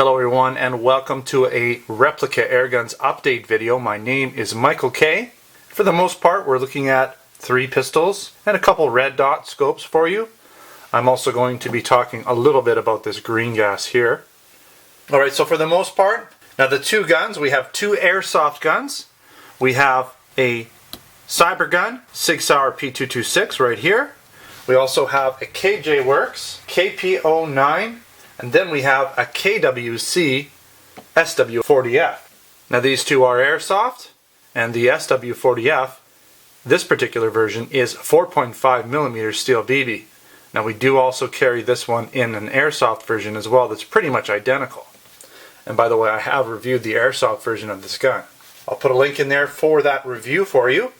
Hello everyone and welcome to a replica airguns update video. My name is Michael K. For the most part we're looking at 3 pistols and a couple red dot scopes for you. I'm also going to be talking a little bit about this green gas here. Alright, so for the most part, now the 2 guns, we have 2 airsoft guns. We have a Cybergun, Sig Sauer P226 right here. We also have a KJWorks, KP-09. And then we have a KWC SW40F. Now these 2 are airsoft, and the SW40F, this particular version, is 4.5mm steel BB. Now we do also carry this one in an airsoft version as well that's pretty much identical. And by the way, I have reviewed the airsoft version of this gun. I'll put a link in there for that review for you.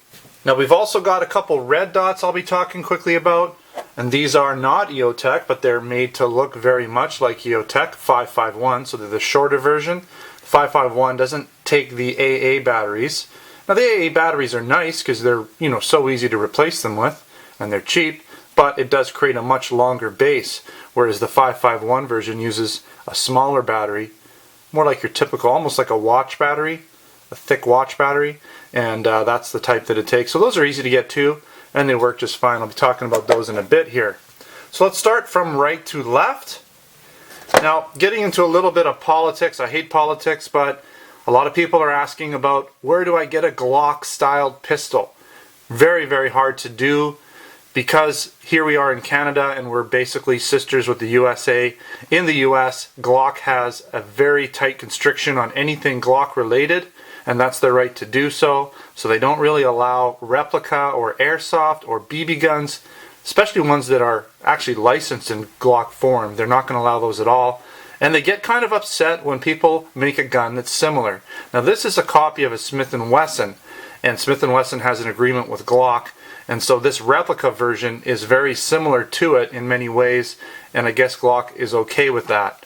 Now we've also got a couple red dots I'll be talking quickly about. And these are not EOTech, but they're made to look very much like EOTech 551, so they're the shorter version. 551 doesn't take the AA batteries. Now the AA batteries are nice because they're, so easy to replace them with, and they're cheap, but it does create a much longer base, whereas the 551 version uses a smaller battery, more like your typical, almost like a watch battery, a thick watch battery, and that's the type that it takes. So those are easy to get too, and they work just fine. I'll be talking about those in a bit here. So let's start from right to left. Now, getting into a little bit of politics. I hate politics, but a lot of people are asking about where do I get a Glock styled pistol? Very, very hard to do because here we are in Canada and we're basically sisters with the USA. In the US, Glock has a very tight constriction on anything Glock related, and that's their right to do so. So they don't really allow replica or airsoft or BB guns, especially ones that are actually licensed in Glock form. They're not going to allow those at all. And they get kind of upset when people make a gun that's similar. Now this is a copy of a Smith & Wesson, and Smith & Wesson has an agreement with Glock, and so this replica version is very similar to it in many ways, and I guess Glock is okay with that.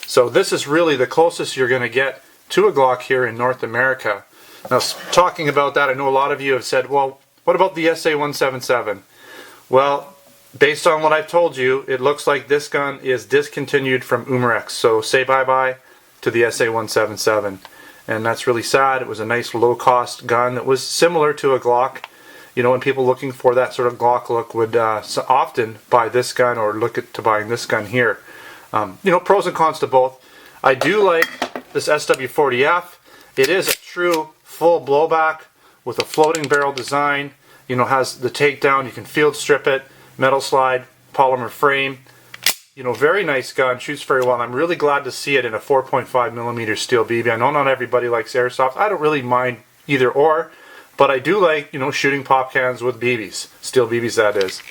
So this is really the closest you're going to get to a Glock here in North America. Now, talking about that, I know a lot of you have said, well, what about the SA177? Well, based on what I've told you, it looks like this gun is discontinued from Umarex. So say bye-bye to the SA177. And that's really sad. It was a nice low-cost gun that was similar to a Glock. And people looking for that sort of Glock look would often buy this gun or look to buying this gun here. Pros and cons to both. I do like this SW40F. It is a true full blowback with a floating barrel design. Has the takedown. You can field strip it, metal slide, polymer frame. Very nice gun. Shoots very well. I'm really glad to see it in a 4.5mm steel BB. I know not everybody likes airsoft. I don't really mind either or, but I do like shooting pop cans with BBs, steel BBs that is.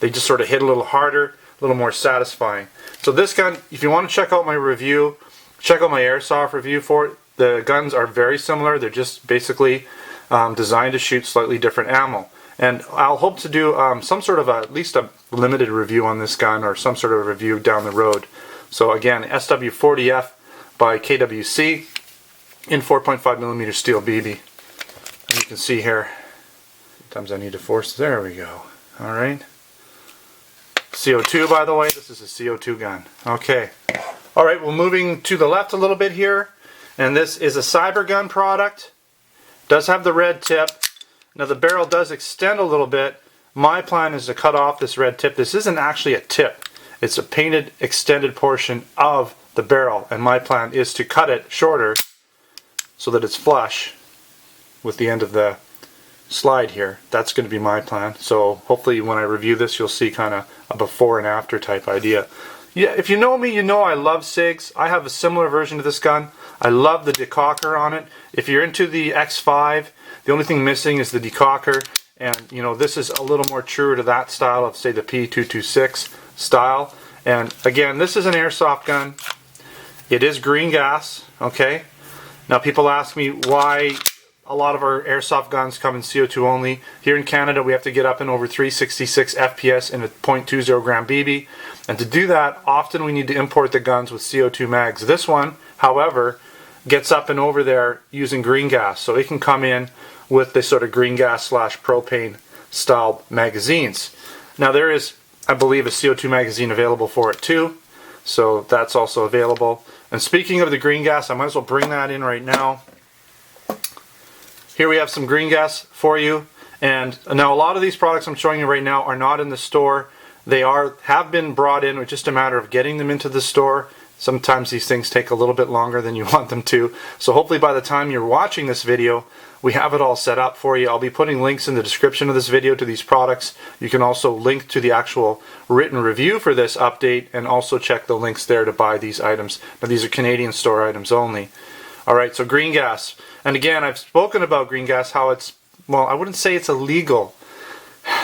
They just sort of hit a little harder, a little more satisfying. So this gun, if you want to check out my review, check out my airsoft review for it. The guns are very similar. They're just basically designed to shoot slightly different ammo. And I'll hope to do some sort of at least a limited review on this gun or some sort of review down the road. So again, SW40F by KWC in 4.5mm steel BB. And you can see here, sometimes I need to force, there we go. Alright. CO2, by the way, this is a CO2 gun. Okay. Alright, well, moving to the left a little bit here, and this is a Cybergun product. Does have the red tip. Now the barrel does extend a little bit. My plan is to cut off this red tip. This isn't actually a tip. It's a painted extended portion of the barrel, and my plan is to cut it shorter so that it's flush with the end of the slide here. That's going to be my plan. So hopefully when I review this you'll see kind of a before and after type idea. Yeah, if you know me, you know I love SIGs. I have a similar version of this gun. I love the decocker on it. If you're into the X5, the only thing missing is the decocker, and this is a little more truer to that style of, say, the P226 style. And again, this is an airsoft gun. It is green gas, okay? Now people ask me why a lot of our airsoft guns come in CO2 only. Here in Canada we have to get up in over 366 FPS in a .20 gram BB, and to do that often we need to import the guns with CO2 mags. This one, however, gets up and over there using green gas, so it can come in with this sort of green gas slash propane style magazines. Now there is, I believe, a CO2 magazine available for it too, so that's also available. And speaking of the green gas, I might as well bring that in right now. Here we have some green gas for you. And now a lot of these products I'm showing you right now are not in the store. They have been brought in. It's just a matter of getting them into the store. Sometimes these things take a little bit longer than you want them to. So hopefully by the time you're watching this video, we have it all set up for you. I'll be putting links in the description of this video to these products. You can also link to the actual written review for this update and also check the links there to buy these items. Now these are Canadian store items only. Alright, so green gas. And again, I've spoken about green gas, how it's, well, I wouldn't say it's illegal.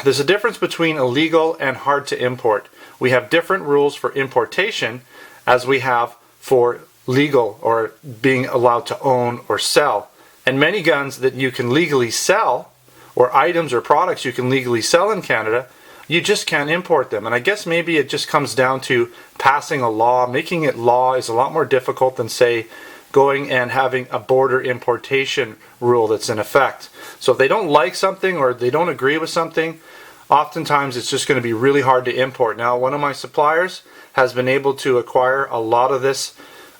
There's a difference between illegal and hard to import. We have different rules for importation as we have for legal or being allowed to own or sell. And many guns that you can legally sell, or items or products you can legally sell in Canada, you just can't import them. And I guess maybe it just comes down to passing a law. Making it law is a lot more difficult than, say, going and having a border importation rule that's in effect. So if they don't like something or they don't agree with something, oftentimes it's just going to be really hard to import. Now, one of my suppliers has been able to acquire a lot of this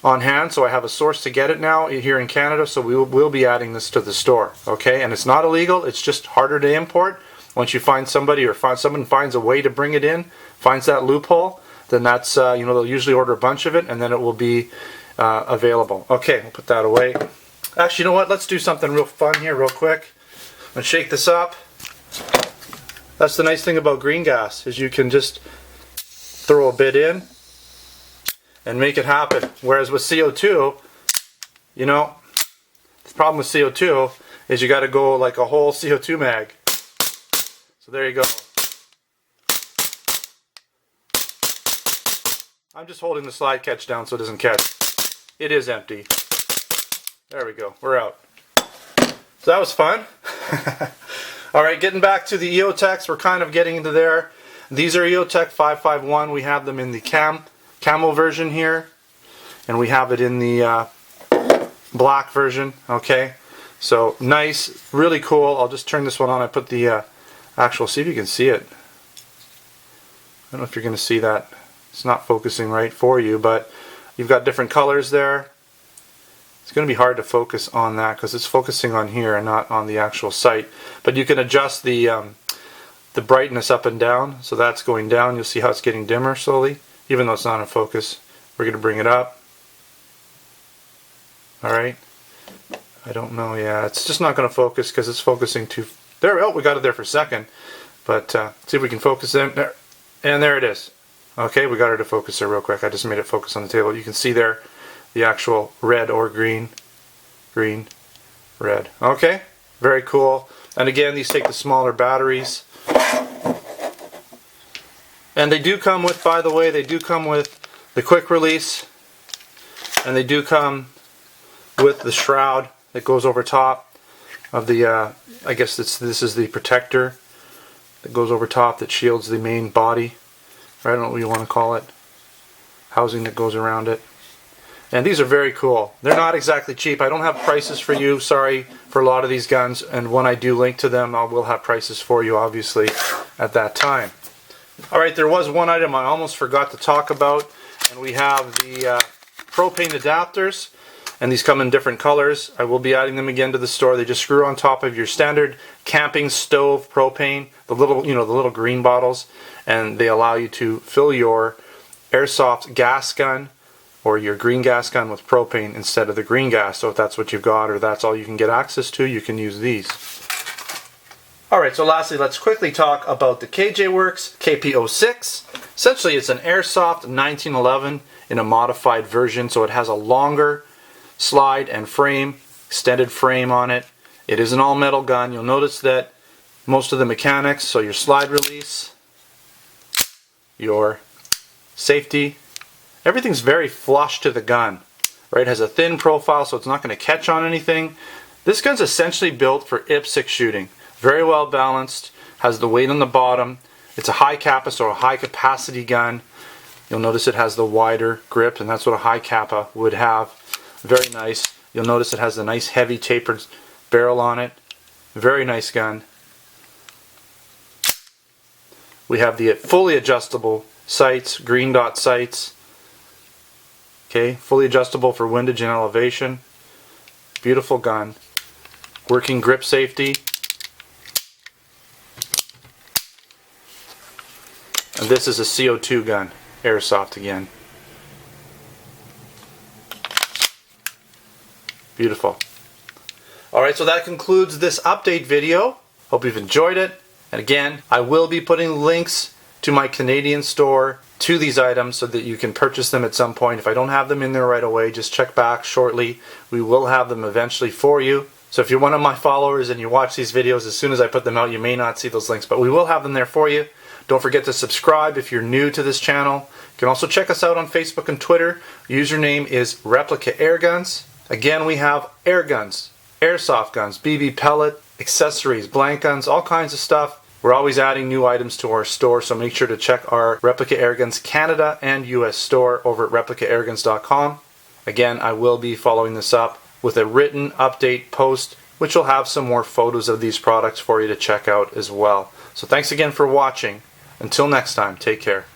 on hand, so I have a source to get it now here in Canada, so we'll be adding this to the store, okay? And it's not illegal, it's just harder to import. Once you find somebody or someone finds a way to bring it in, finds that loophole, then that's, you know, they'll usually order a bunch of it and then it will be available. Okay, we'll put that away. Actually, you know what? Let's do something real fun here real quick. I'm going to shake this up. That's the nice thing about green gas, is you can just throw a bit in and make it happen. Whereas with CO2, you know, the problem with CO2 is you got to go like a whole CO2 mag. So there you go. I'm just holding the slide catch down so it doesn't catch. It is empty. There we go. We're out. So that was fun. Alright, getting back to the EOTechs, we're kind of getting into there. These are EOTech 551. We have them in the camo version here. And we have it in the black version. Okay. So nice, really cool. I'll just turn this one on. I put the actual, see if you can see it. I don't know if you're going to see that. It's not focusing right for you, but you've got different colors there. It's going to be hard to focus on that because it's focusing on here and not on the actual sight. But you can adjust the brightness up and down. So that's going down. You'll see how it's getting dimmer slowly, even though it's not in focus. We're going to bring it up. Alright. I don't know. Yeah, it's just not going to focus because it's focusing too... There, oh, we got it there for a second. But see if we can focus in there. And there it is. Okay, we got her to focus there real quick. I just made it focus on the table. You can see there the actual red or green, green, red. Okay, very cool. And again, these take the smaller batteries. And they do come with, by the way, they do come with the quick release. And they do come with the shroud that goes over top of the, I guess this is the protector that goes over top that shields the main body. I don't know what you want to call it. Housing that goes around it. And these are very cool. They're not exactly cheap. I don't have prices for you, sorry, for a lot of these guns. And when I do link to them, I will have prices for you, obviously, at that time. Alright, there was one item I almost forgot to talk about. And we have the propane adapters. And these come in different colors. I will be adding them again to the store. They just screw on top of your standard camping stove propane, the little, you know, the little green bottles, and they allow you to fill your airsoft gas gun or your green gas gun with propane instead of the green gas. So if that's what you've got or that's all you can get access to, you can use these. Alright, so lastly, let's quickly talk about the KJWorks KP-06. Essentially, it's an airsoft 1911 in a modified version, so it has a longer slide and frame, extended frame on it. It is an all-metal gun. You'll notice that most of the mechanics, so your slide release, your safety, everything's very flush to the gun. Right? It has a thin profile, so it's not going to catch on anything. This gun's essentially built for IPSC shooting. Very well balanced, has the weight on the bottom. It's a high kappa, so a high capacity gun. You'll notice it has the wider grip, and that's what a high kappa would have. Very nice. You'll notice it has a nice heavy tapered barrel on it. Very nice gun. We have the fully adjustable sights, green dot sights. Okay, fully adjustable for windage and elevation. Beautiful gun. Working grip safety. And this is a CO2 gun, airsoft again. Beautiful. Alright, so that concludes this update video. Hope you've enjoyed it. And again, I will be putting links to my Canadian store to these items so that you can purchase them at some point. If I don't have them in there right away, just check back shortly. We will have them eventually for you. So if you're one of my followers and you watch these videos, as soon as I put them out, you may not see those links, but we will have them there for you. Don't forget to subscribe if you're new to this channel. You can also check us out on Facebook and Twitter. Username is Replica Airguns. Again, we have air guns, airsoft guns, BB pellet, accessories, blank guns, all kinds of stuff. We're always adding new items to our store, so make sure to check our Replica Airguns Canada and US store over at replicaAirguns.com. Again, I will be following this up with a written update post, which will have some more photos of these products for you to check out as well. So thanks again for watching. Until next time, take care.